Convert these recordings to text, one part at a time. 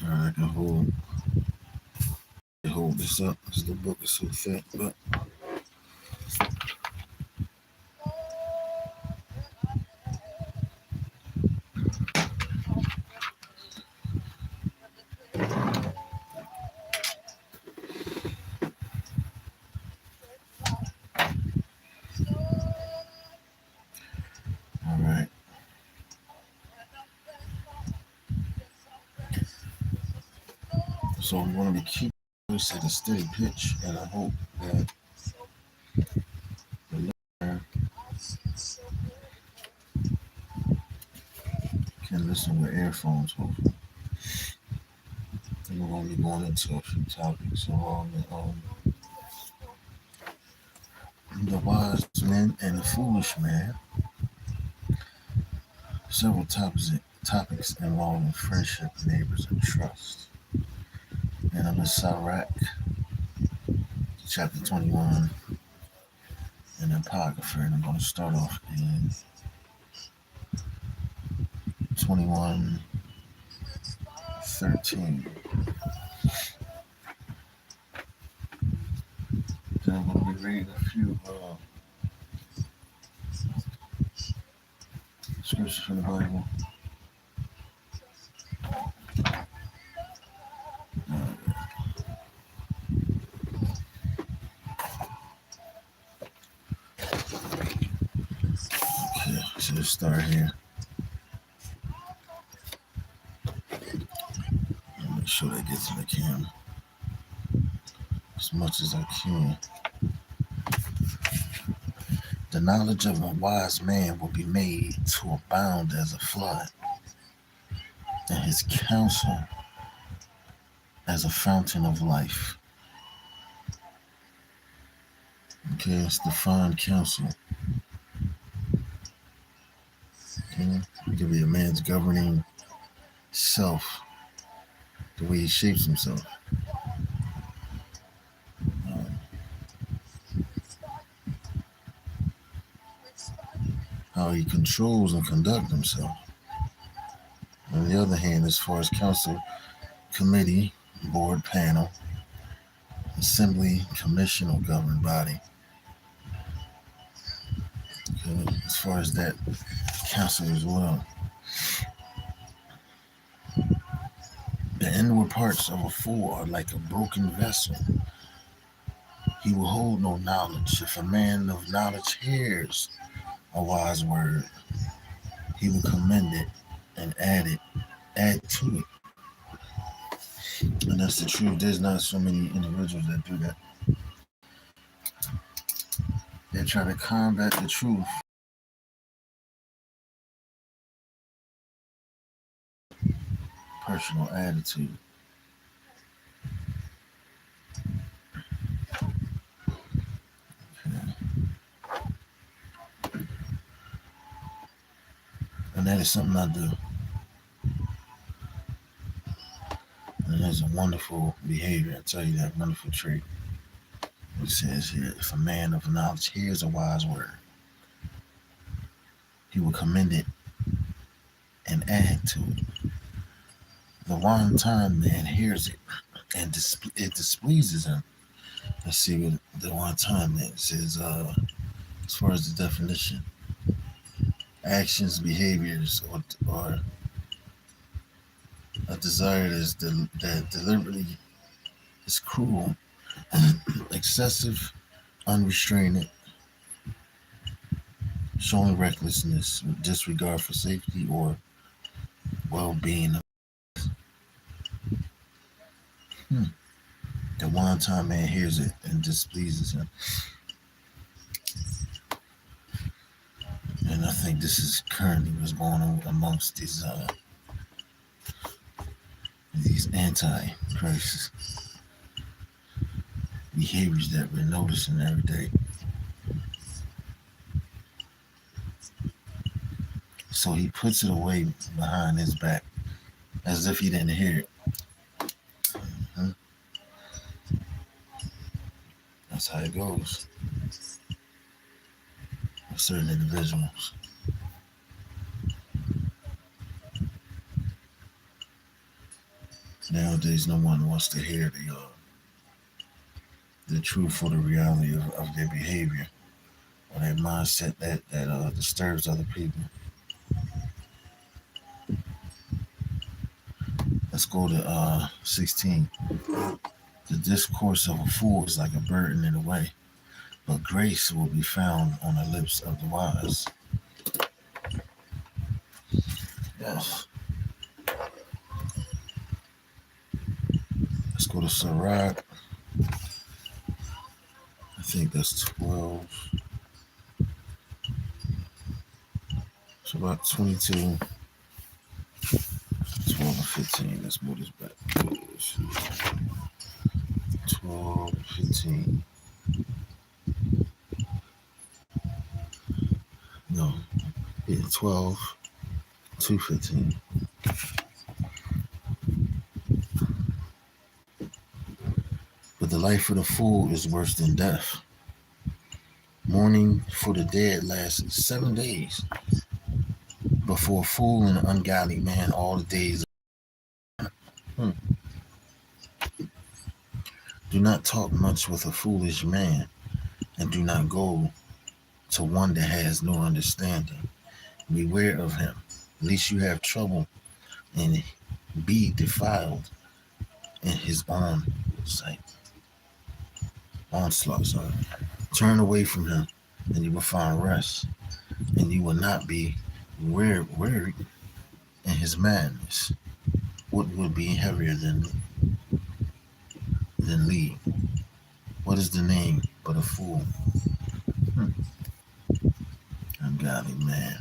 All right, I can hold this up because the book is so thick. But all right. So I'm going to keep this at a steady pitch, and I hope that the listener can listen with earphones. Hopefully, and we're going to be going into a few topics along the wise men and the foolish man. Several topics involving friendship, neighbors, and trust. And I'm in Sirach, chapter 21, and apocrypha, and I'm going to start off in 21:13. Then I'm going to be reading a few scriptures from the Bible. Okay, so let's start here. Make sure that gets in the camera as much as I can. The knowledge of a wise man will be made to abound as a flood, and his counsel as a fountain of life. Okay, it's divine counsel. Okay, it can be a man's governing self, the way he shapes himself. How he controls and conducts himself. On the other hand, as far as council, committee, board, panel, assembly, commission, or governing body. Okay, as far as that council as well. The inward parts of a fool are like a broken vessel. He will hold no knowledge. If a man of knowledge hears a wise word, he will commend it and add to it. And that's the truth. There's not so many individuals that do that. They try to combat the truth. Personal attitude. Okay. And that is something I do. And that's a wonderful behavior. I tell you that wonderful trait. It says here, if a man of knowledge hears a wise word, he will commend it and add to it. The one-time man hears it and it displeases him. Let's see what the one-time man says. As far as the definition, actions, behaviors, or a desire that deliberately is cruel, excessive, unrestrained, showing recklessness, disregard for safety or well-being. The one-time man hears it and displeases him. And I think this is currently what's going on amongst these anti-Christ behaviors that we're noticing every day. So he puts it away behind his back as if he didn't hear it. That's how it goes with certain individuals. Nowadays, no one wants to hear the truth or the reality of their behavior or their mindset that disturbs other people. Let's go to 16. The discourse of a fool is like a burden in a way, but grace will be found on the lips of the wise. Yes. Let's go to Sirach. I think that's 12. It's about 22, 12, and 15. Let's move this back. 12, 15. No. Yeah, 12 to 15. But the life of the fool is worse than death. Mourning for the dead lasts 7 days. But for a fool and an ungodly man, all the days. Hmm. Do not talk much with a foolish man, and do not go to one that has no understanding. Beware of him, lest you have trouble and be defiled in his own sight. Onslaught, sorry. Turn away from him, and you will find rest, and you will not be weary in his madness. What would be heavier than lead? What is the name but a fool? Ungodly man.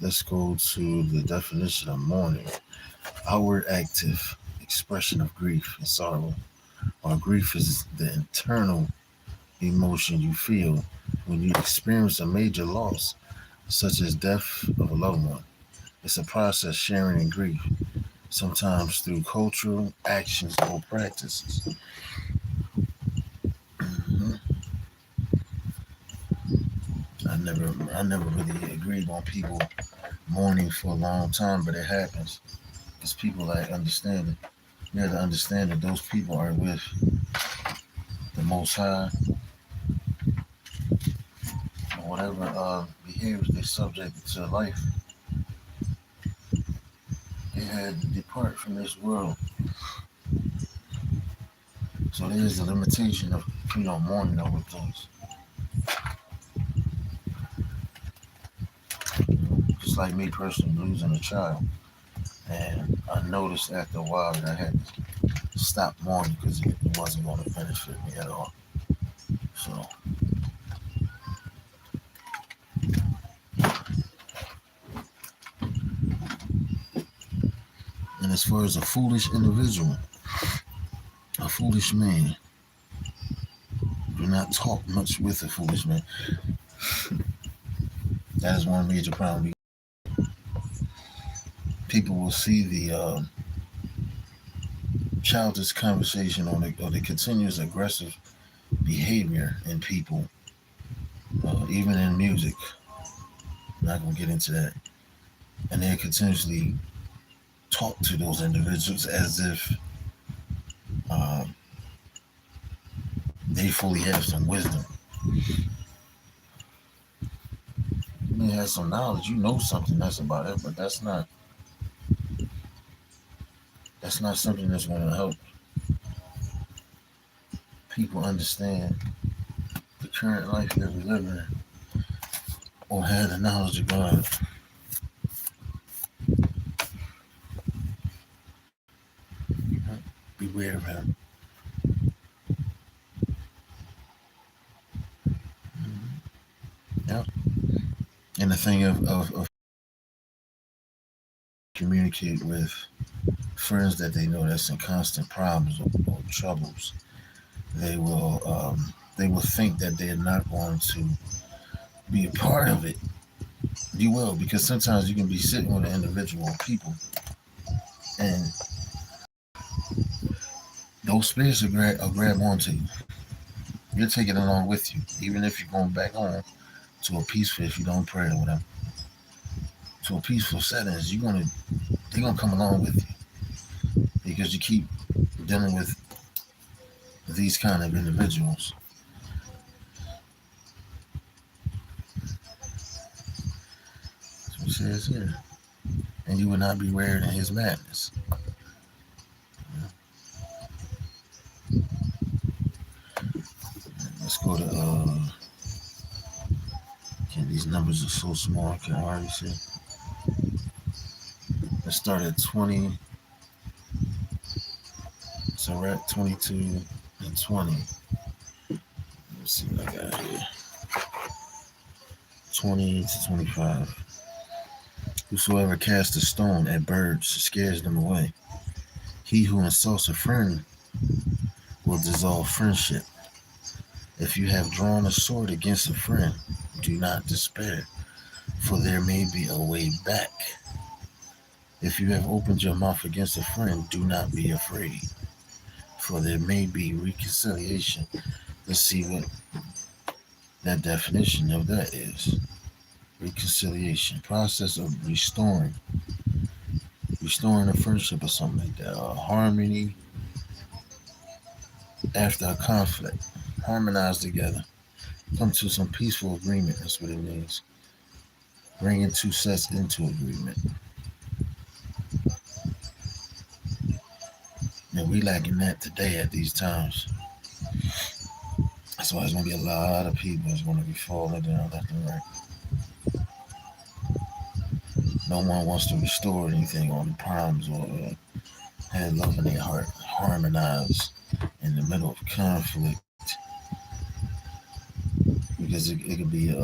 Let's go to the definition of mourning. Outward active expression of grief and sorrow. Or grief is the internal emotion you feel when you experience a major loss, such as death of a loved one. It's a process sharing in grief, sometimes through cultural actions or practices. Mhm. I never really agreed on people mourning for a long time, but it happens. Because people like understand it. You have to understand that those people are with the Most High, and whatever behaviors they subject to life, they had to depart from this world. So there's a limitation of mourning over things. Just like me personally losing a child, and I noticed after a while that I had to stop mourning because it wasn't going to benefit me at all. So, and as far as a foolish individual, a foolish man, do not talk much with a foolish man. That is one major problem. People will see the childish conversation or the continuous aggressive behavior in people, even in music. I'm not going to get into that. And they continuously talk to those individuals as if um, they fully have some wisdom. You may have some knowledge, you know something that's about it, but that's not something that's going to help people understand the current life that we live in or have the knowledge of God. Beware of him. Yep. And the thing of communicate with friends that they know that's in constant problems or troubles, they will think that they're not going to be a part of it. You will, because sometimes you can be sitting with an individual people, and those spirits will grab onto you. You'll take it along with you, even if you're going back home to a peace fit if you don't pray or whatever. to a peaceful settings, they're gonna come along with you because you keep dealing with these kind of individuals. That's what it says here. And you would not be reared in his madness. Let's go to okay, these numbers are so small I can hardly see. Let's start at 20. So we're at 22 and 20. Let's see what I got here. 20 to 25. Whosoever casts a stone at birds scares them away. He who insults a friend will dissolve friendship. If you have drawn a sword against a friend, do not despair, for there may be a way back. If you have opened your mouth against a friend, do not be afraid, for there may be reconciliation. Let's see what that definition of that is. Reconciliation, process of restoring a friendship or something like that, harmony after a conflict, harmonize together, come to some peaceful agreement. That's what it means. Bringing two sets into agreement. And we lacking that today at these times. That's why there's going to be a lot of people that's going to be falling down left and right. No one wants to restore anything on the problems or have love in their heart, harmonize in the middle of conflict. Because it could be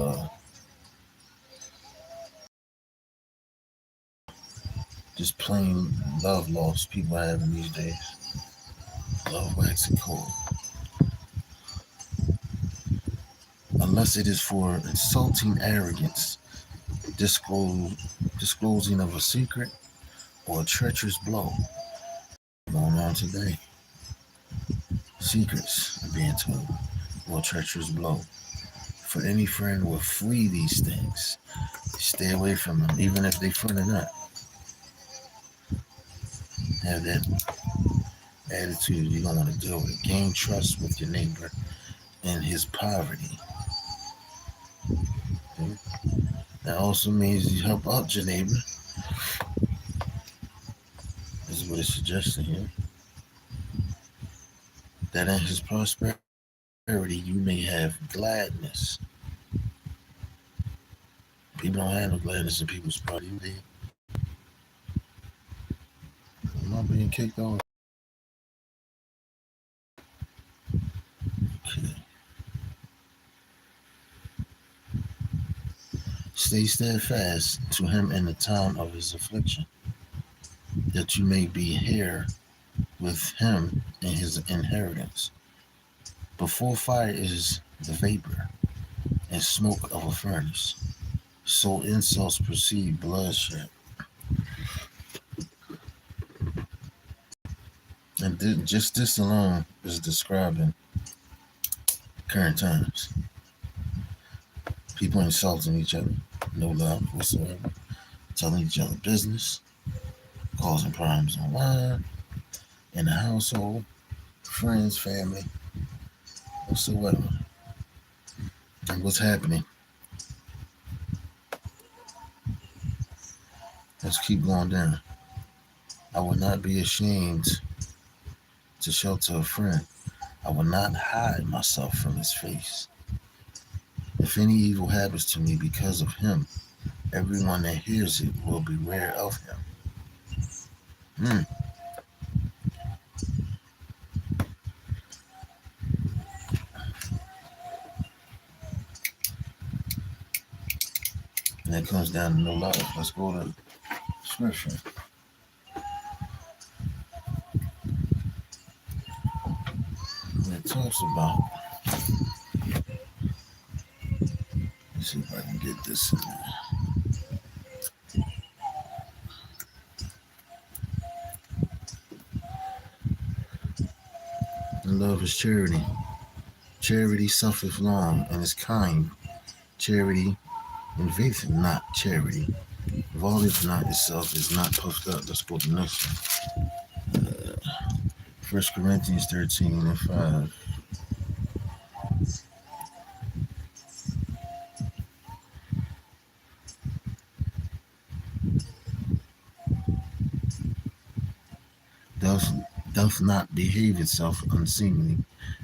just plain love loss people are having these days. Love waxing cold. Unless it is for insulting arrogance, disclosing of a secret, or a treacherous blow. Going on today. Secrets are being told, or a treacherous blow. For any friend will flee these things. Stay away from them, even if they friend or not. Have that attitude you don't want to deal with. Gain trust with your neighbor in his poverty. Okay? That also means you help out your neighbor. This is what it's suggesting here. That in his prosperity you may have gladness. People don't have no gladness in people's prosperity. I'm not being kicked off. Okay. Stay steadfast to him in the time of his affliction, that you may be heir with him in his inheritance. Before fire is the vapor and smoke of a furnace, so insults precede bloodshed. And just this alone is describing current times. People insulting each other, no love whatsoever, telling each other business, causing problems online, in the household, friends, family, whatsoever. And what's happening? Let's keep going down. I will not be ashamed to shelter a friend. I will not hide myself from his face. If any evil happens to me because of him, everyone that hears it will beware of him. And that comes down to no love. Let's go to scripture. And it talks about, let's see if I can get this in there. And love is charity. Charity suffereth long and is kind. Charity invadeth not charity. Vaunteth not itself, is not puffed up. Let's go to the next one. 1 Corinthians 13 and 5. Doth not behave itself unseemly,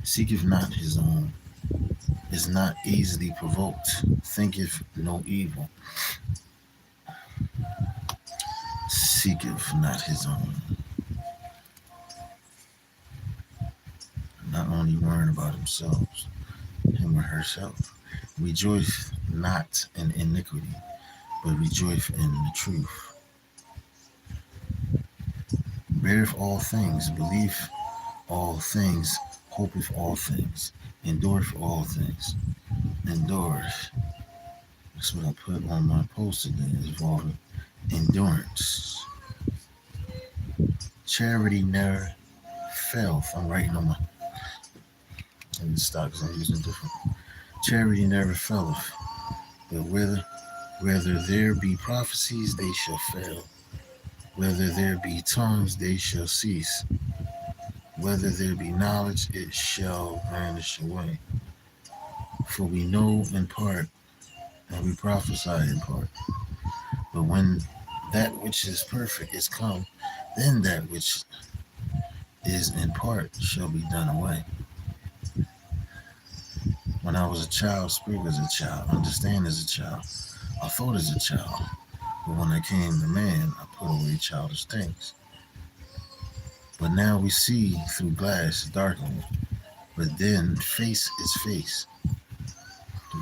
seeketh not his own, is not easily provoked, thinketh no evil, seeketh not his own. Not only worrying about themselves, him or herself. Rejoice not in iniquity, but rejoice in the truth. Beareth all things, believeth all things, hopeth all things, endureth all things. Endureth. That's what I put on my post today, involving endurance. Charity never faileth. I'm writing on my stocks. I'm using different. Charity never faileth, but whether there be prophecies, they shall fail. Whether there be tongues, they shall cease. Whether there be knowledge, it shall vanish away. For we know in part, and we prophesy in part. But when that which is perfect is come, then that which is in part shall be done away. When I was a child, speak as a child, understand as a child, I thought as a child. But when I came to man, I put away childish things. But now we see through glass darkly, but then face is face.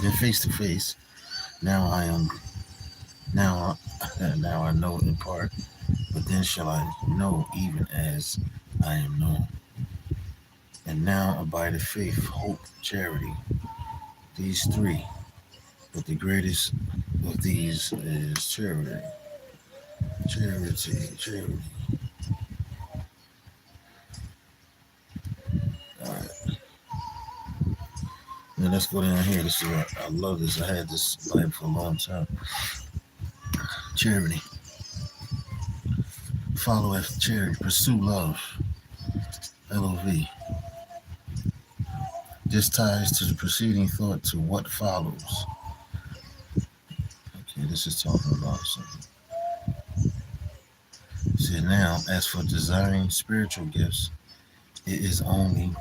Then face to face. Now I know in part, but then shall I know even as I am known. And now abideth faith, hope, charity. These three. But the greatest of these is charity. Charity. Alright. Now let's go down here. This is what I love this. I had this Bible for a long time. Charity. Follow after charity. Pursue love. LOV. This ties to the preceding thought to what follows. Okay, this is talking about something. See, now, as for desiring spiritual gifts, it is only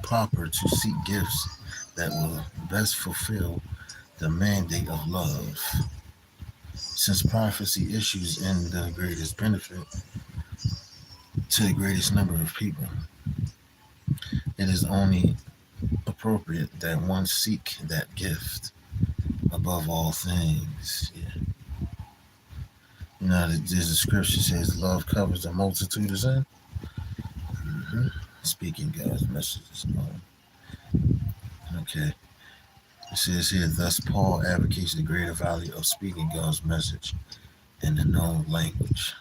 proper to seek gifts that will best fulfill the mandate of love. Since prophecy issues in the greatest benefit to the greatest number of people, it is only appropriate that one seek that gift above all things. Yeah. You know, there's a scripture says love covers a multitude of sin. Speaking God's messages. Okay. It says here, thus Paul advocates the greater value of speaking God's message in the known language.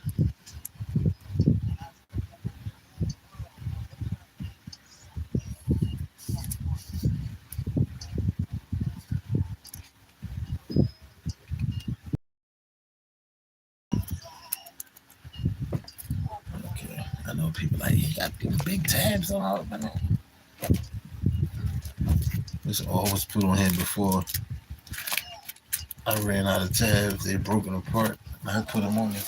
Okay. I know people like, you got these big tabs on all of it. This always put on here before I ran out of tabs. They're broken apart. I put them on there.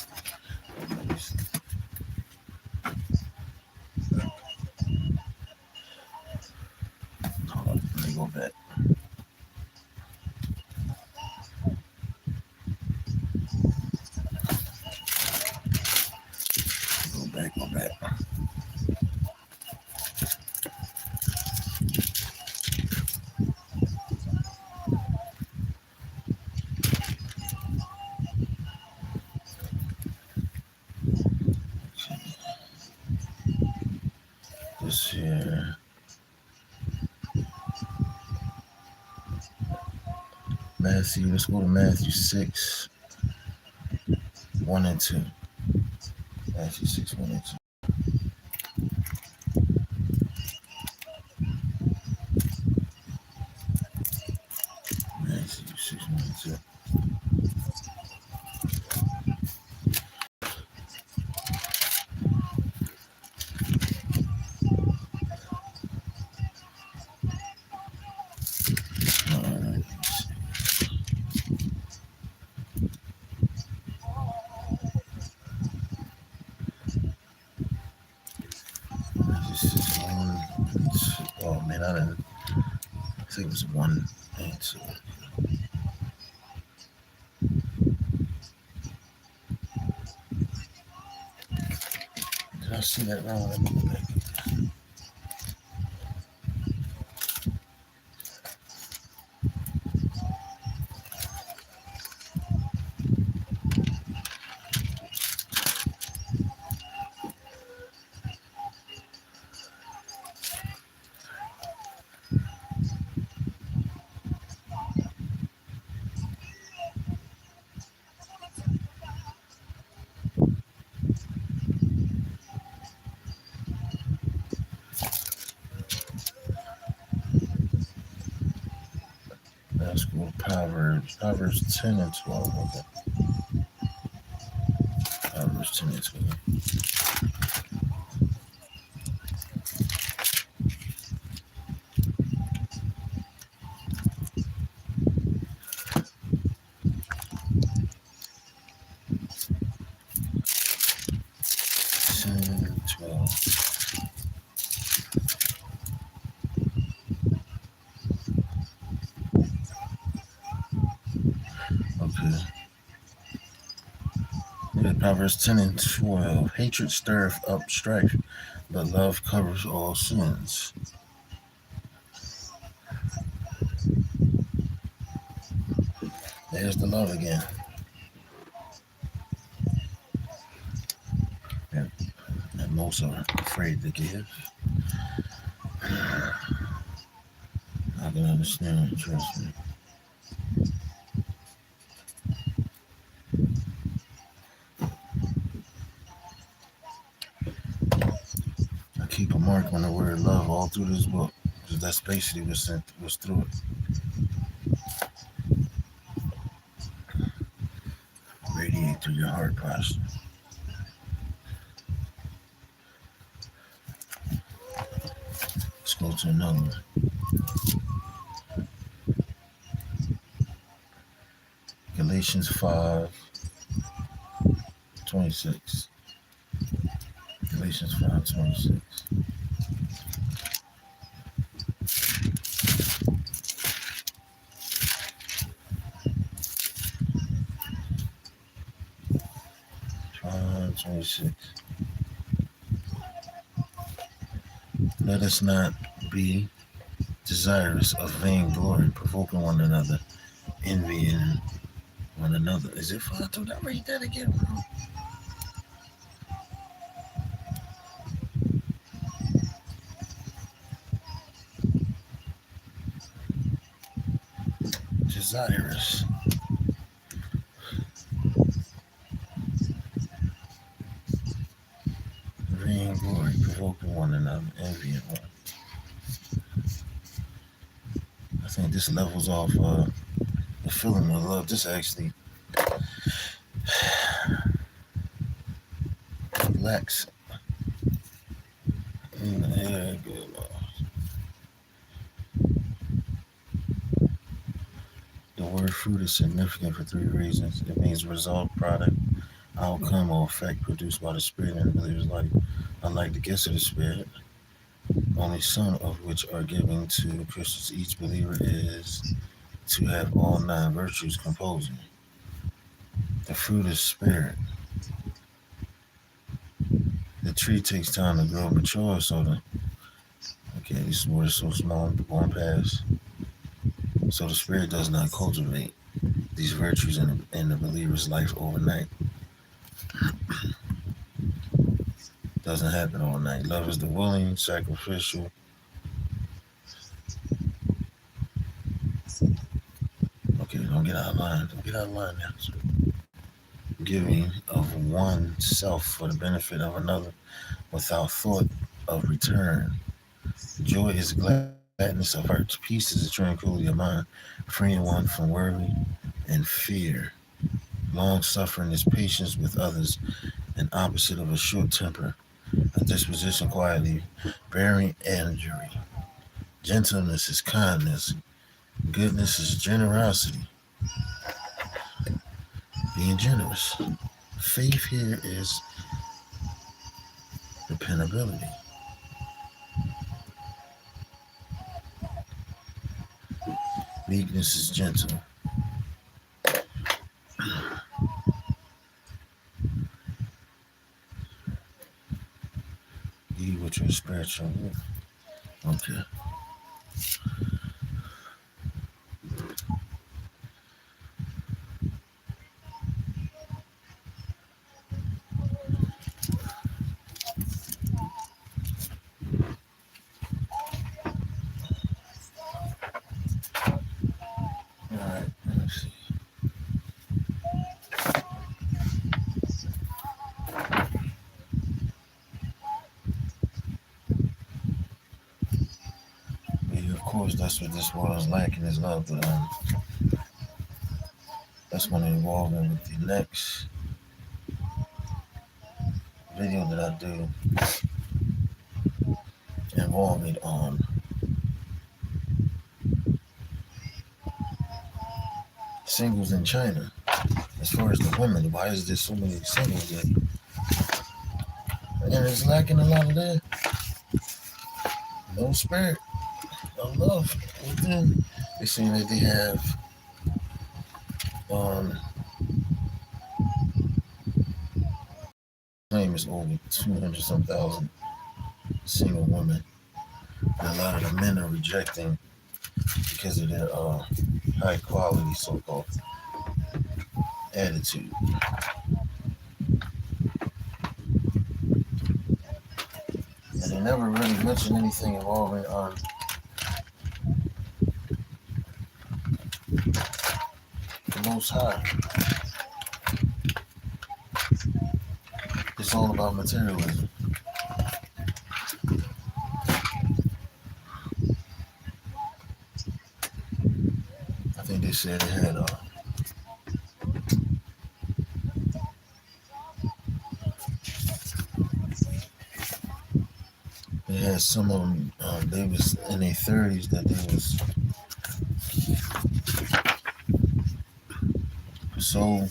Hold on, let me go back. Go back. This here. Matthew, let's go to Matthew 6, 1 and 2. Matthew 6, 1 and 2. Matthew 6, 1 and 2. I think it was one answer. Did I see that wrong? Let me go back. Let's go Proverbs. Proverbs 10 and 12. Okay. Proverbs 10 and 12. Okay. Yeah, Proverbs 10 and 12. Hatred stirreth up strife, but love covers all sins. There's the love again. And most are afraid to give. I can understand, trust me. I keep a mark on the word love all through this book, because that's basically what's through it. Radiate through your heart posture. Let's go to another one. Galatians 5:26. Galatians 5:26. Let us not be desirous of vainglory, provoking one another, envying one another. Is it 5? Did I read that again, bro? Desirous. Vainglory, provoking one another, envying one. I think this levels off the feeling of love. This actually lacks. Yeah, good. The word fruit is significant for 3 reasons. It means result, product, outcome, or effect produced by the Spirit in the believer's life. Unlike the gifts of the Spirit, only some of which are given to Christians, each believer is to have all 9 virtues composing. The fruit is Spirit. The tree takes time to grow and mature, so this word is so small, going past. So the Spirit does not cultivate these virtues in the believer's life overnight. Doesn't happen overnight. Love is the willing, sacrificial. Okay, don't get out of line. Don't get out of line now. So, giving of oneself for the benefit of another without thought of return. Joy is gladness of heart. Peace is the tranquility of mind, freeing one from worry and fear. Long suffering is patience with others, an opposite of a short temper, a disposition quietly, bearing injury. Gentleness is kindness. Goodness is generosity. Being generous. Faith here is dependability. Meekness is gentle. Be with your spiritual. Okay. Alright, let's see. Yeah, of course, that's what this world is lacking is love, but that's going to involve me with the next video that I do involving singles in China. As far as the women, why is there so many singles there? And it's lacking a lot of that. No spirit, no love within. They seem that they have claim is over 200 some thousand single women. And a lot of the men are rejecting because of their high quality so-called attitude. And they never really mention anything involving the Most High. It's all about materialism. I think they said they had some of them. They was in their 30s that they was so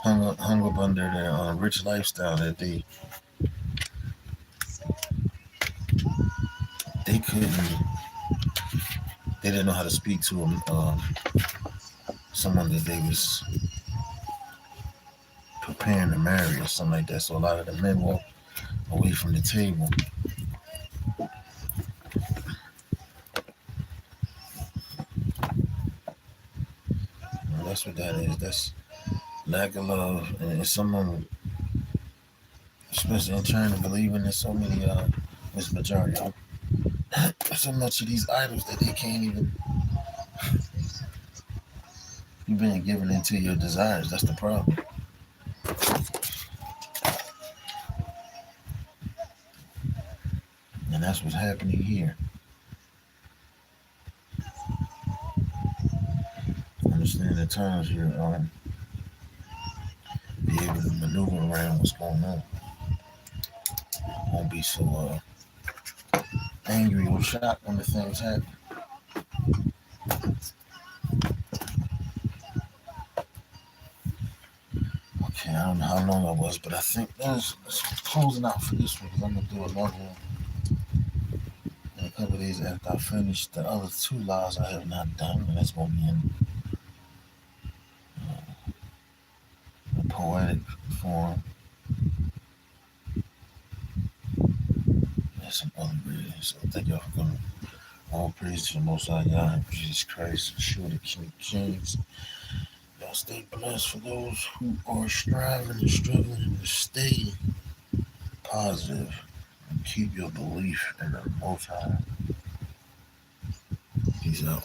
hung up under their rich lifestyle that they didn't know how to speak to someone that they was preparing to marry or something like that. So a lot of the men walked away from the table. And that's what that is. That's lack of love, and some of them, especially in China, believing in so many this majority, so much of these idols that they can't even. You've been given into your desires. That's the problem. And that's what's happening here. Understand at times you're be able to maneuver around what's going on. Won't be so angry or shocked when the things happen. Okay, I don't know how long I was, but I think that's closing out for this one because I'm gonna do another one in a couple of days after I finish the other two laws I have not done, and that's gonna be in a poetic form. And some other readings. So thank y'all for coming. All praise to the Most High God, Jesus Christ, Yeshua the King of Kings. Y'all stay blessed for those who are striving and struggling to stay positive and keep your belief in the Most High. Peace out.